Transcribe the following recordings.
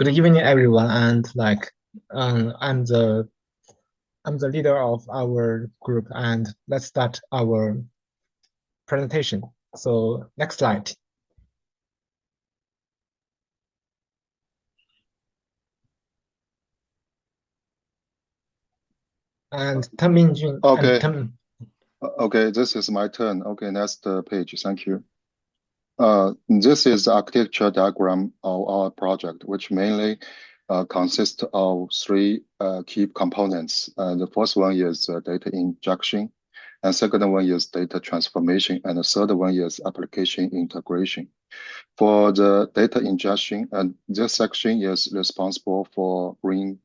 Good evening, everyone. And I'm the leader of our group, and let's start our presentation. So next slide. And Tan Minjun. Okay. Okay, this is my turn. Okay, next page. Thank you. This is the architecture diagram of our project, which mainly consists of three key components. The first one is data injection, and second one is data transformation, and the third one is application integration. For the data ingestion, this section is responsible for bringing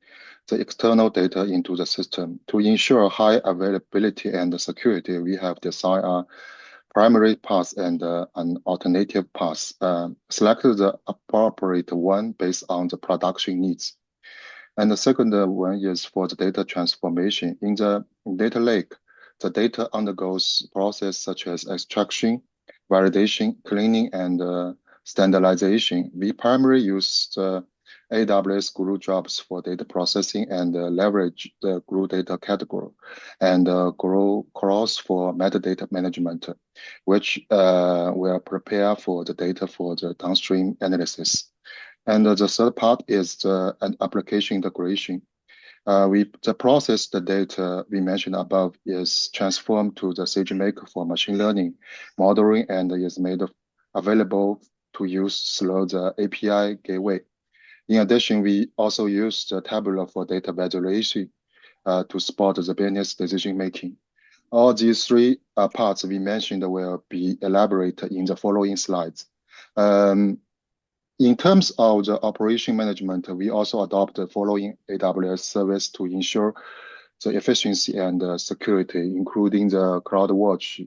the external data into the system. To ensure high availability and security, we have designed a primary path and an alternative path. Select the appropriate one based on the production needs. And the second one is for the data transformation. In the data lake, the data undergoes process such as extraction, validation, cleaning, and standardization. We primarily use the AWS Glue jobs for data processing and leverage the Glue data category and Glue cross for metadata management, which will prepare for the data for the downstream analysis. And the third part is the application integration. The process, the data we mentioned above is transformed to the SageMaker for machine learning modeling and is made available to use through the API gateway. In addition, we also use the Tabular for data visualization to support the business decision-making. All these three parts we mentioned will be elaborated in the following slides. In terms of the operation management, we also adopt the following AWS service to ensure the efficiency and security, including the CloudWatch,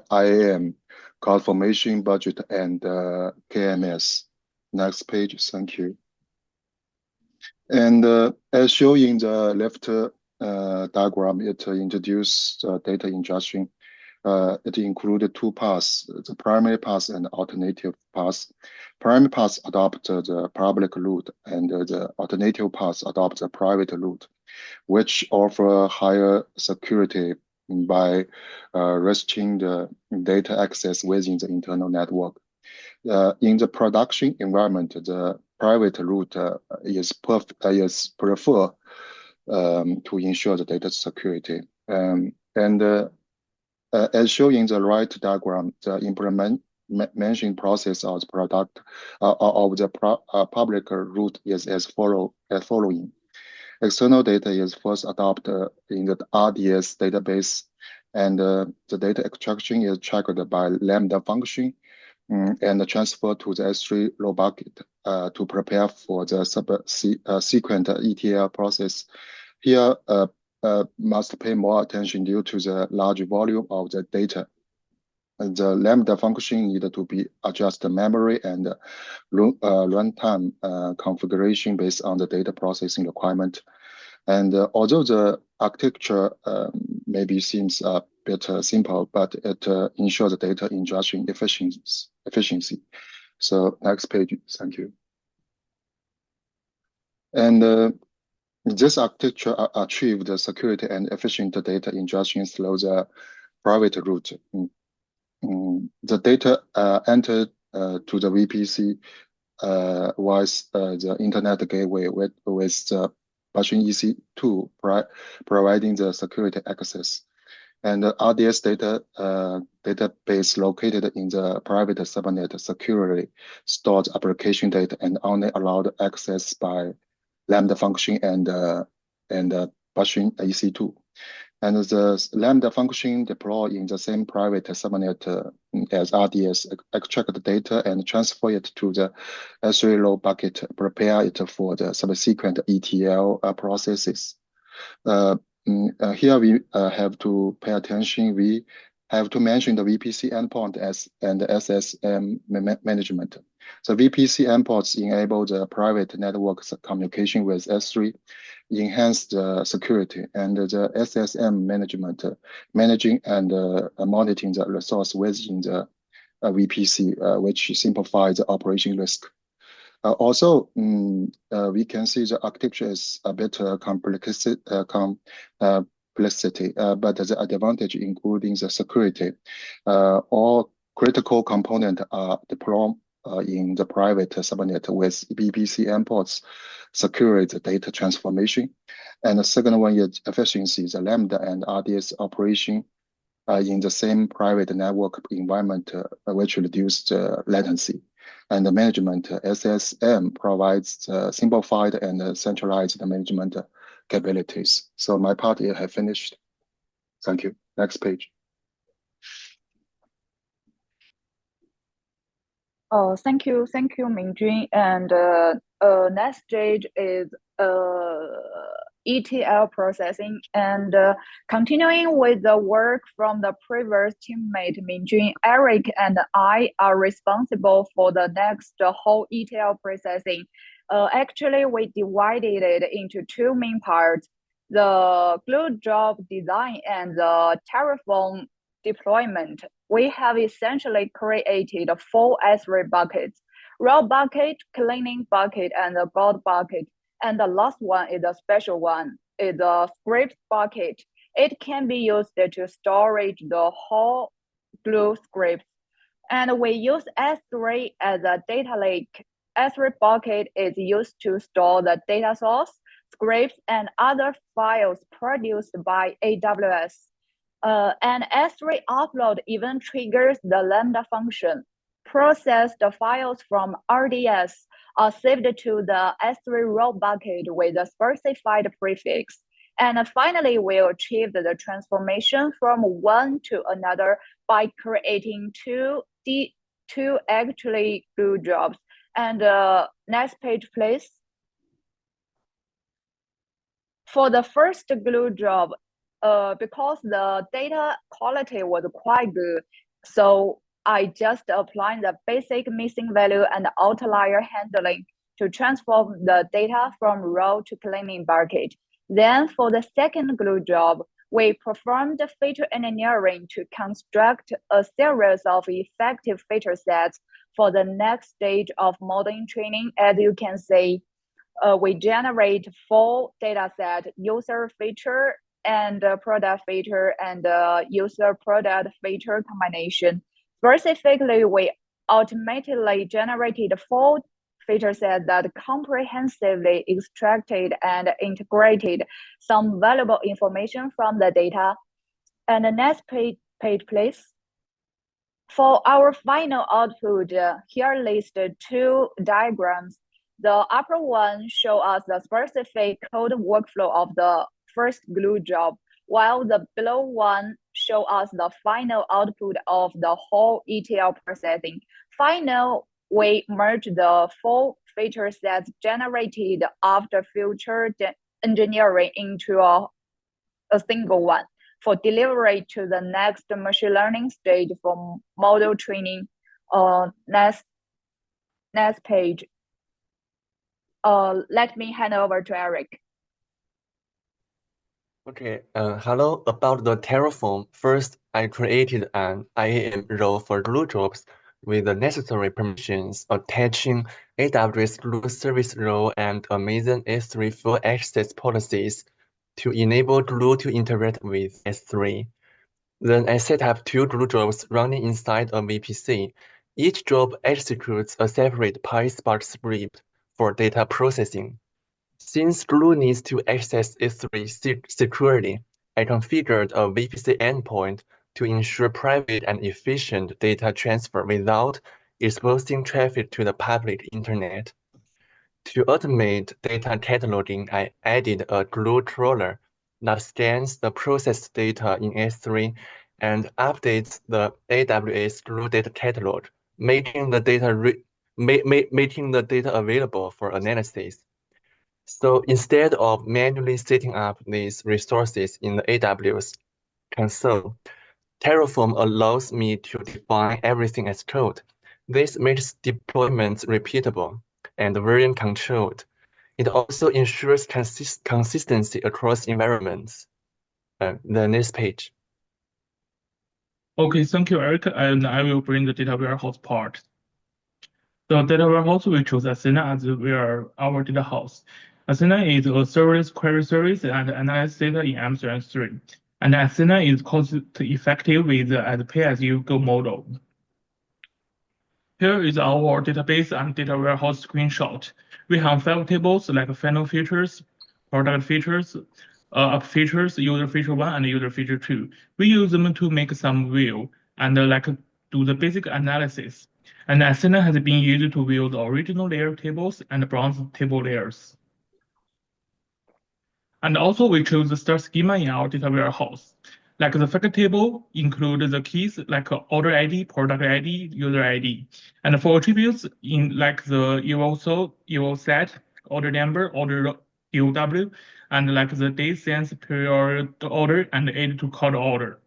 IAM, CloudFormation budget, and KMS. Next page, thank you. And as shown in the left diagram, it introduced data ingestion. It included two paths, the primary path and alternative path. Primary path adopt the public route, and the alternative path adopt the private route, which offer higher security by restricting the data access within the internal network. In the production environment, the private route is preferred to ensure the data security. As shown in the right diagram, the implementation process of the product of the public route is as following. External data is first adopted in the RDS database, and the data extraction is checked by lambda function and transferred to the S3 row bucket to prepare for the subsequent ETL process. Here, must pay more attention due to the large volume of the data. The lambda function needed to be adjusted memory and runtime configuration based on the data processing requirement. And although the architecture maybe seems a bit simple, but it ensures the data ingestion efficiency. So next page, thank you. And this architecture achieved the security and efficient data ingestion through the private route. The data entered to the VPC was the internet gateway with the Bastion EC2 providing the security access. And the RDS database located in the private subnet securely stored application data and only allowed access by lambda function and Bastion EC2. And the lambda function deployed in the same private subnet as RDS extract the data and transfer it to the S3 row bucket, prepare it for the subsequent ETL processes. Here we have to pay attention. We have to mention the VPC endpoint and the SSM management. The VPC endpoints enable the private network communication with S3, enhance the security, and the SSM management, managing and monitoring the resource within the VPC, which simplifies the operation risk. Also, we can see the architecture is a bit complexity, but the advantage including the security. All critical components are deployed in the private subnet with VPC endpoints, secure the data transformation. And the second one is efficiency, the Lambda and RDS operation in the same private network environment, which reduce the latency. And the management, SSM provides simplified and centralized management capabilities. So my part here have finished. Thank you. Next page. Oh, thank you, Mingjun. And next stage is ETL processing. And continuing with the work from the previous teammate Mingjun, Eric and I are responsible for the next whole ETL processing. Actually, we divided it into two main parts: the glue job design and the Terraform deployment. We have essentially created 4 S3 buckets: raw bucket, cleaning bucket, and the gold bucket. And the last one is a special one, is the script bucket. It can be used to storage the whole glue scripts. And we use S3 as a data lake. S3 bucket is used to store the data source, scripts, and other files produced by AWS. And S3 upload even triggers the lambda function. Processed files from RDS are saved to the S3 raw bucket with a specified prefix. And finally, we achieved the transformation from one to another by creating two actually glue jobs. And next page, please. For the first glue job, because the data quality was quite good, so I just applied the basic missing value and outlier handling to transform the data from raw to cleaning bucket. Then for the second glue job, we performed feature engineering to construct a series of effective feature sets for the next stage of modeling training. As you can see, we generate 4 data sets: user feature and product feature and user product feature combination. Specifically, we automatically generated 4 feature sets that comprehensively extracted and integrated some valuable information from the data. And the next page, please. For our final output, here listed 2 diagrams. The upper one shows us the specific code workflow of the first glue job, while the below one shows us the final output of the whole ETL processing. Finally, we merge the 4 feature sets generated after future engineering into a single one for delivery to the next machine learning stage for model training. Next page. Let me hand over to Eric. Okay, hello. About the Terraform, first I created an IAM role for glue jobs with the necessary permissions, attaching AWS Glue Service role and Amazon S3 full access policies to enable Glue to interact with S3. Then I set up 2 glue jobs running inside a VPC. Each job executes a separate PySpark script for data processing. Since Glue needs to access S3 securely, I configured a VPC endpoint to ensure private and efficient data transfer without exposing traffic to the public internet. To automate data cataloging, I added a Glue crawler that scans the processed data in S3 and updates the AWS Glue data catalog, making the data available for analysis. So instead of manually setting up these resources in the AWS console, Terraform allows me to define everything as code. This makes deployments repeatable and version controlled. It also ensures consistency across environments. The next page. Okay, thank you, Eric. And I will bring the data warehouse part. The data warehouse, we chose Athena as our data house. Athena is a serverless query service and analyzes data in M3 and 3. And Athena is cost-effective with a pay-as-you-go model. Here is our database and data warehouse screenshot. We have 5 tables like final features, product features, app features, user feature 1, and user feature 2. We use them to make some view and do the basic analysis. And Athena has been used to view the original layer tables and bronze table layers. And also we choose the star schema in our data warehouse. Like the fact table include the keys like order ID, product ID, user ID. And for attributes in like the eval set, order number, order DOW, and like the day, sense, period order, and add to call order.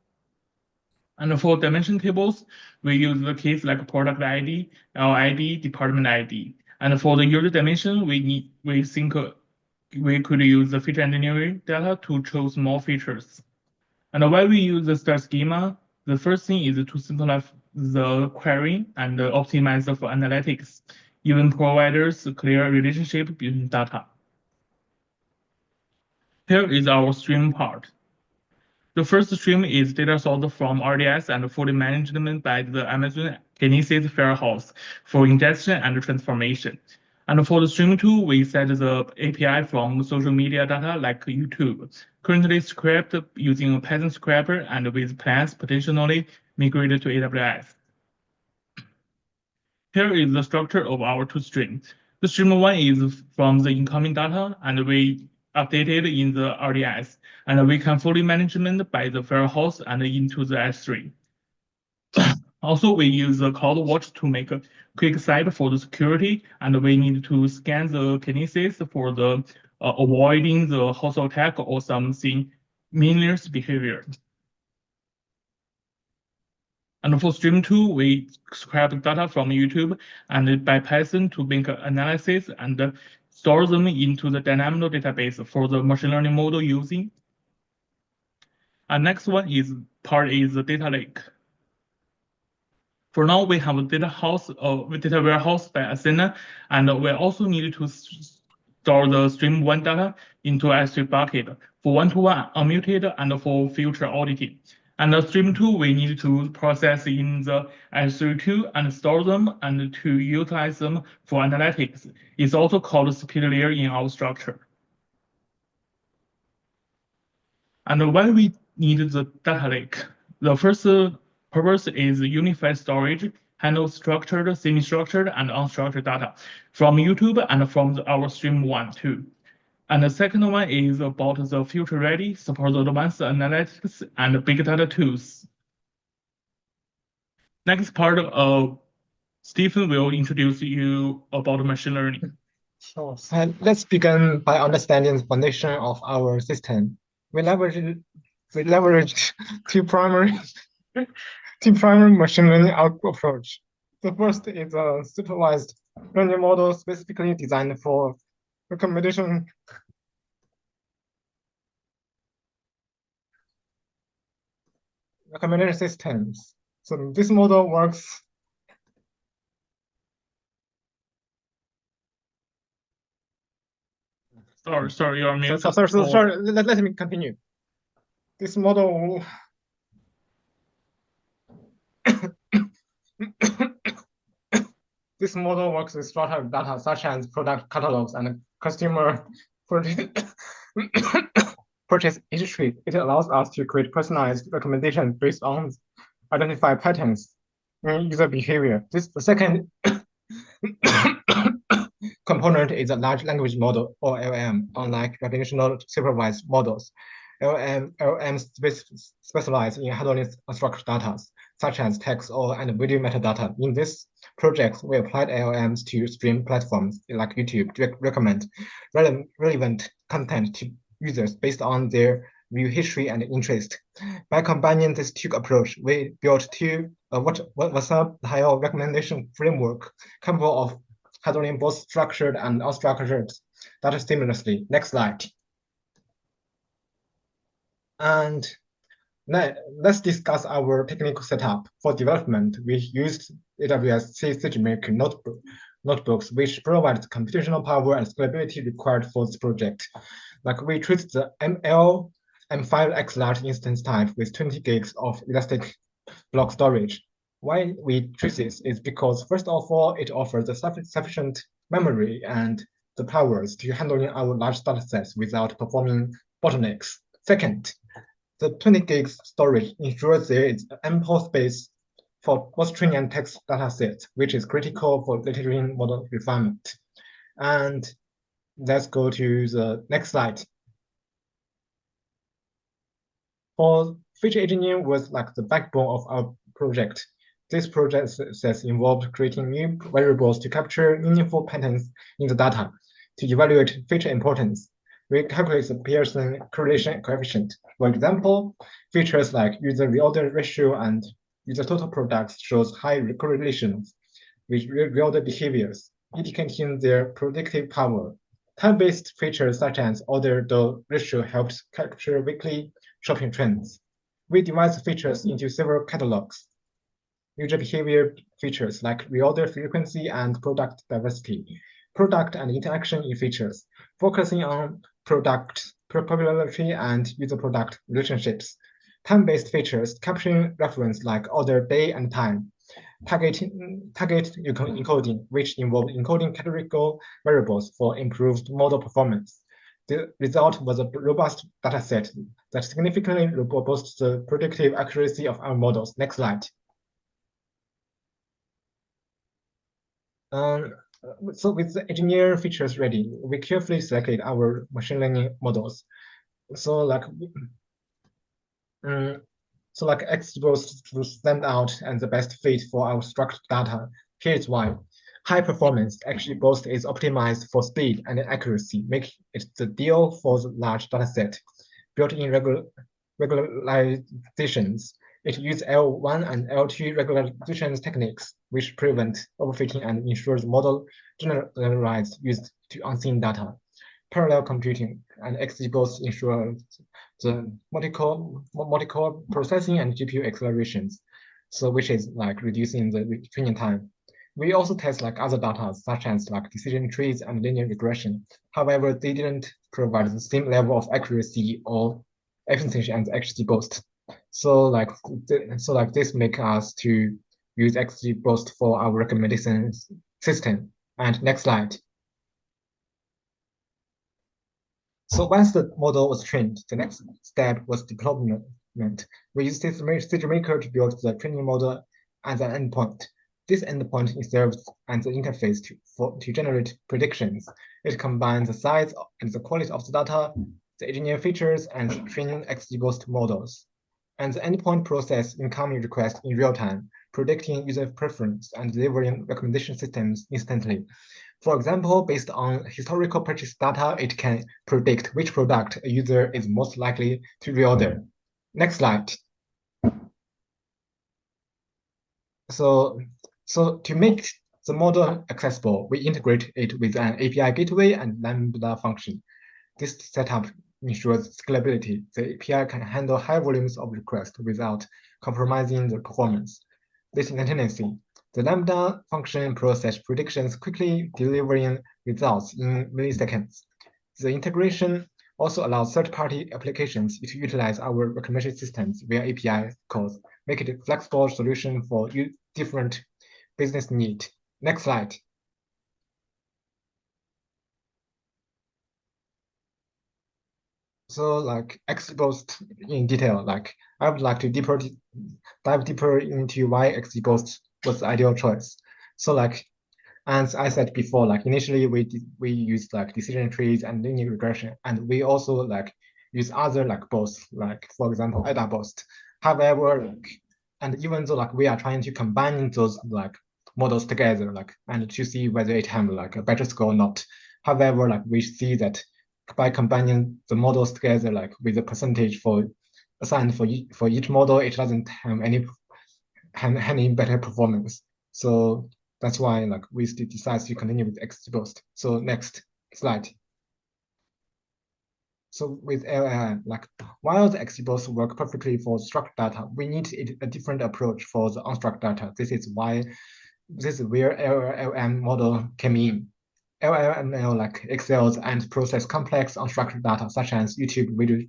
And for dimension tables, we use the keys like product ID, LID, department ID. And for the user dimension, we think we could use the feature engineering data to choose more features. And why we use the star schema, the first thing is to simplify the query and optimize for analytics, even providers a clear relationship between data. Here is our stream part. The first stream is data sourced from RDS and fully managed by the Amazon Kinesis Warehouse for ingestion and transformation. And for the stream 2, we set the API from social media data like YouTube, currently scraped using a Python scraper and with plans potentially migrated to AWS. Here is the structure of our 2 streams. The stream 1 is from the incoming data, and we updated in the RDS, and we can fully management by the warehouse and into the S3. Also, we use the CloudWatch to make a quick site for the security, and we need to scan the Kinesis for the avoiding the hostile attack or something meaningless behavior. And for stream 2, we scrap data from YouTube and by Python to make analysis and store them into the Dynamo database for the machine learning model using. And next one is the data lake. For now, we have a data warehouse by Athena, and we also need to store the stream 1 data into S3 bucket for one-to-one unmuted and for future auditing. And the stream 2, we need to process in the S3 and store them and to utilize them for analytics. It's also called speed layer in our structure. And why we need the data lake? The first purpose is unified storage, handle structured, semi-structured, and unstructured data from YouTube and from our stream 1 too. And the second one is about the future ready, support advanced analytics and big data tools. Next part, Stephen will introduce you about machine learning. Sure. And let's begin by understanding the foundation of our system. We leveraged two primary machine learning approach. The first is a supervised learning model specifically designed for recommendation systems. So this model works. Sorry, you're muted. Sorry. Let me continue. This model. This model works with structured data such as product catalogs and customer purchase history. It allows us to create personalized recommendations based on identified patterns in user behavior. The second component is a large language model, or LM. Unlike recognitional supervised models, LMs specialize in handling unstructured data, such as text and video metadata. In this project, we applied LMs to stream platforms like YouTube to recommend relevant content to users based on their view history and interest. By combining this two approach, we built what was a higher recommendation framework capable of handling both structured and unstructured data seamlessly. Next slide. And let's discuss our technical setup. For development, we used AWS sagemaker notebook notebooks, which provide the computational power and scalability required for this project. Like we treat the M5X large instance type with 20 gigs of elastic block storage. Why we choose this is because, first of all, it offers the sufficient memory and the powers to handling our large data sets without performing bottlenecks. Second, the 20 gigs storage ensures there is ample space for both training and text data sets, which is critical for later training model refinement. And let's go to the next slide. For feature engineering was like the backbone of our project. This project has involved creating new variables to capture meaningful patterns in the data to evaluate feature importance. We calculate the Pearson correlation coefficient. For example, features like user reorder ratio and user total products shows high correlations with reorder behaviors, indicating their predictive power. Time-based features such as order door ratio helps capture weekly shopping trends. We divide the features into several catalogs. User behavior features like reorder frequency and product diversity, product and interaction in features, focusing on product popularity and user-product relationships. Time-based features capturing reference like order day and time. Target encoding, which involved encoding categorical variables for improved model performance. The result was a robust dataset that significantly boosts the predictive accuracy of our models. Next slide. So with the engineer features ready, we carefully selected our machine learning models. So like XGBoost to stand out and the best fit for our structured data. Here's why. High performance XGBoost is optimized for speed and accuracy, making it the deal for the large dataset. Built-in regularizations. It uses L1 and L2 regularization techniques, which prevent overfitting and ensure the model generalized used to unseen data. Parallel computing and XGBoost ensure the multi-core processing and GPU accelerations, so which is like reducing the training time. We also test like other data such as like decision trees and linear regression. However, they didn't provide the same level of accuracy or efficiency as XGBoost. So this make us to use XGBoost for our recommendation system. And next slide. So once the model was trained, the next step was deployment. We used sagemaker to build the training model as an endpoint. This endpoint serves as the interface to generate predictions. It combines the size and the quality of the data, the engineering features, and the training XGBoost models. And the endpoint process incoming requests in real time, predicting user preference and delivering recommendation systems instantly. For example, based on historical purchase data, it can predict which product a user is most likely to reorder. Next slide. So to make the model accessible, we integrate it with an API gateway and lambda function. This setup ensures scalability. The API can handle high volumes of requests without compromising the performance. This instantaneously. The lambda function process predictions quickly, delivering results in milliseconds. The integration also allows third-party applications to utilize our recommendation systems via API calls, make it a flexible solution for different business needs. Next slide. So like XGBoost in detail, like I would like to dive deeper into why XGBoost was the ideal choice. So like, as I said before, like initially we used like decision trees and linear regression, and we also like use other like boosts, like for example, AWS. However, and even though like we are trying to combine those like models together, like and to see whether it have like a better score or not. However, like we see that by combining the models together, like with the percentage for assigned for each model, it doesn't have any better performance. So that's why like we still decide to continue with XGBoost. So next slide. So with LLM, like while the XGBoost work perfectly for structured data, we need a different approach for the unstructured data. This is why This is where LLM model came in. LLML like excels and process complex unstructured data such as YouTube video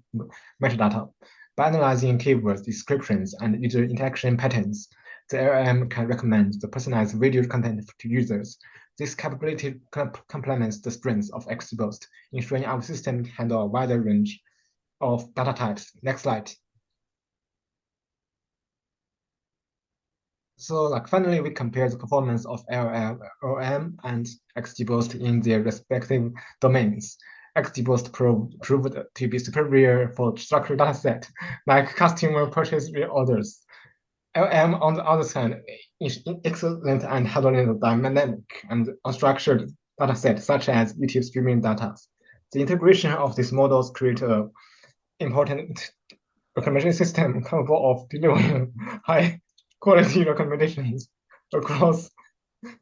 metadata. By analyzing keywords, descriptions, and user interaction patterns, the LLM can recommend the personalized video content to users. This capability complements the strengths of XGBoost, ensuring our system can handle a wider range of data types. Next slide. So like finally, we compare the performance of LLM and XGBoost in their respective domains. XGBoost proved to be superior for structured data set, like customer purchase reorders. LM, on the other side, is excellent at handling dynamic and unstructured data sets, such as YouTube streaming data. The integration of these models creates an important recommendation system capable of delivering high quality recommendations across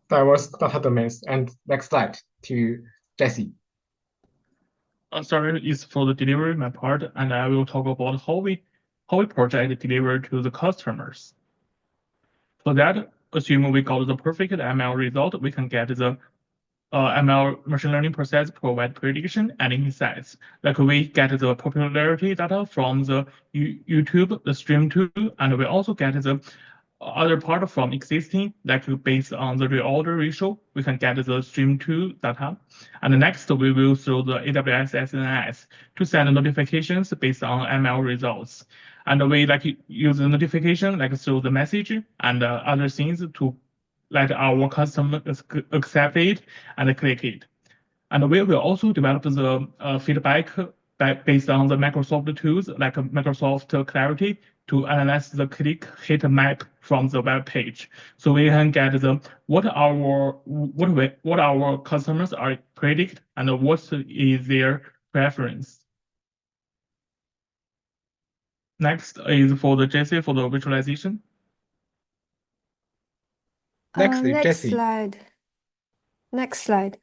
diverse data domains. And next slide to Jesse. Sorry, it's for the delivery my part, and I will talk about how we project deliver to the customers. For that, assuming we got the perfect ML result, we can get the ML machine learning process provide prediction and insights. Like we get the popularity data from the YouTube, the stream tool, and we also get the other part from existing, like based on the reorder ratio, we can get the stream tool data. And next, we will throw the AWS SNS to send notifications based on ML results. And we like use the notification like through the message and other things to let our customers accept it and click it. And we will also develop the feedback based on the Microsoft tools like Microsoft Clarity to analyze the click hit map from the web page, so we can get the what our customers are predict and what is their preference. Next is for the Jesse for the visualization. Next, Next Jesse. slide. Next slide.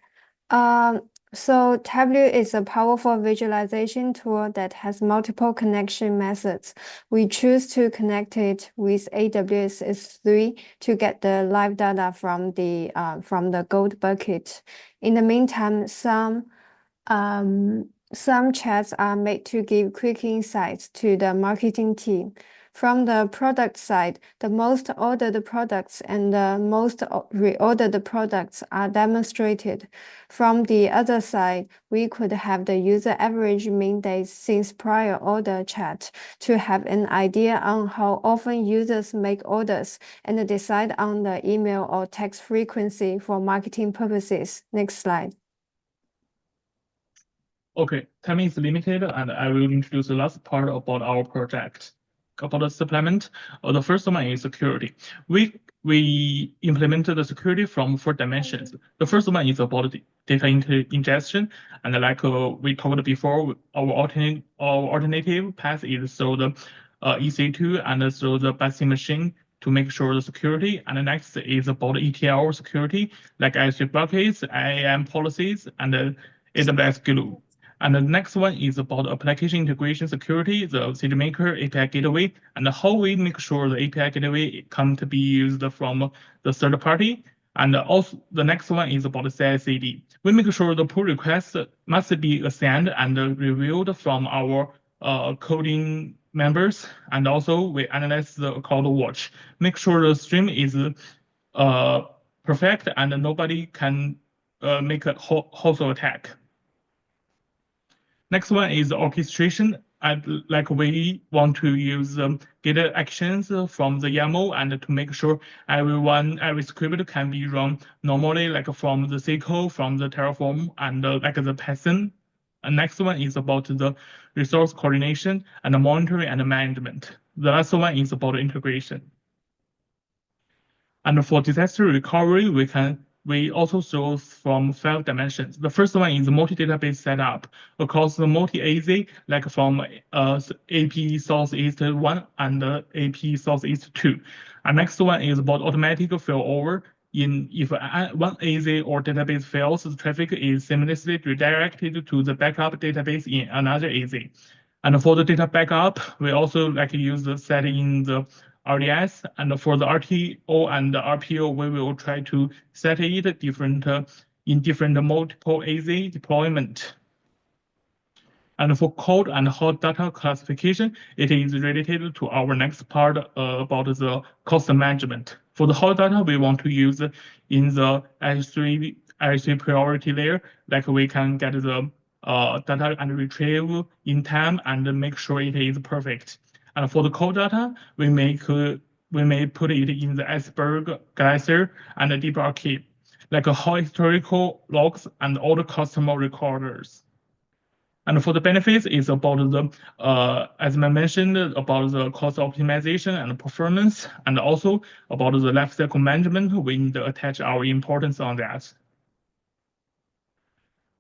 So Tableau is a powerful visualization tool that has multiple connection methods. We choose to connect it with AWS S3 to get the live data from the gold bucket. In the meantime, some chats are made to give quick insights to the marketing team. From the product side, the most ordered products and the most reordered products are demonstrated. From the other side, we could have the user average mean days since prior order chat to have an idea on how often users make orders and decide on the email or text frequency for marketing purposes. Next slide. Okay, time is limited, and I will introduce the last part about our project. About the supplement, the first one is security. We implemented the security from 4 dimensions. The first one is about data ingestion, and like we talked before, our alternative path is through the EC2 and through the Betsy machine to make sure the security. And the next is about ETL security, like S3 buckets, IAM policies, and AWS glue. And the next one is about application integration security, the SageMaker API gateway, and how we make sure the API gateway can't be used from the third party. And also the next one is about the CI/CD. We make sure the pull request must be assigned and reviewed from our coding members. And also we analyze the CloudWatch, make sure the stream is perfect and nobody can make a hostile attack. Next one is orchestration. And like we want to use Git actions from the YAML and to make sure every script can be run normally, like from the SQL, from the Terraform, and like the Python. And next one is about the resource coordination and the monitoring and management. The last one is about integration. And for disaster recovery, we also show from 5 dimensions. The first one is multi-database setup across the multi-AZ, like from AP Southeast 1 and AP Southeast 2. And next one is about automatic failover. If one AZ or database fails, the traffic is seamlessly redirected to the backup database in another AZ. And for the data backup, we also like use the setting in the RDS, and for the RTO and the RPO, we will try to set it in different multiple AZ deployment. And for code and hot data classification, it is related to our next part about the cost management. For the hot data, we want to use in the S3 priority layer, like we can get the data and retrieve in time and make sure it is perfect. And for the cold data, we may put it in the iceberg, geyser, and the deep archive, like how historical logs and all the customer recorders. And for the benefits, it's about the, as I mentioned, about the cost optimization and performance, and also about the lifecycle management. We need to attach our importance on that.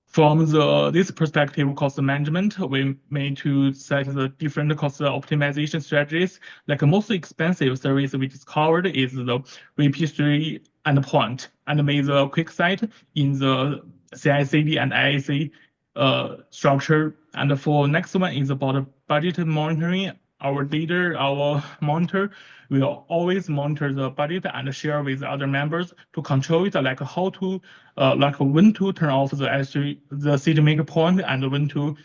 From this perspective, cost management, we made to set the different cost optimization strategies. Like the most expensive service we discovered is the VP3 endpoint, and made the quick site in the CI/CD and IAC structure. And for next one is about budget monitoring. Our leader, our monitor, will always monitor the budget and share with other members to control it, like how to, like when to turn off the sagemaker point and when to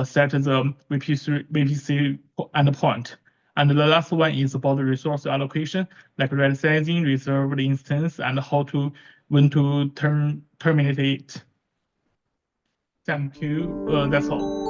set the VPC endpoint. And the last one is about the resource allocation, like right sizing, reserved instance, and how to when to terminate it. Thank you. That's all.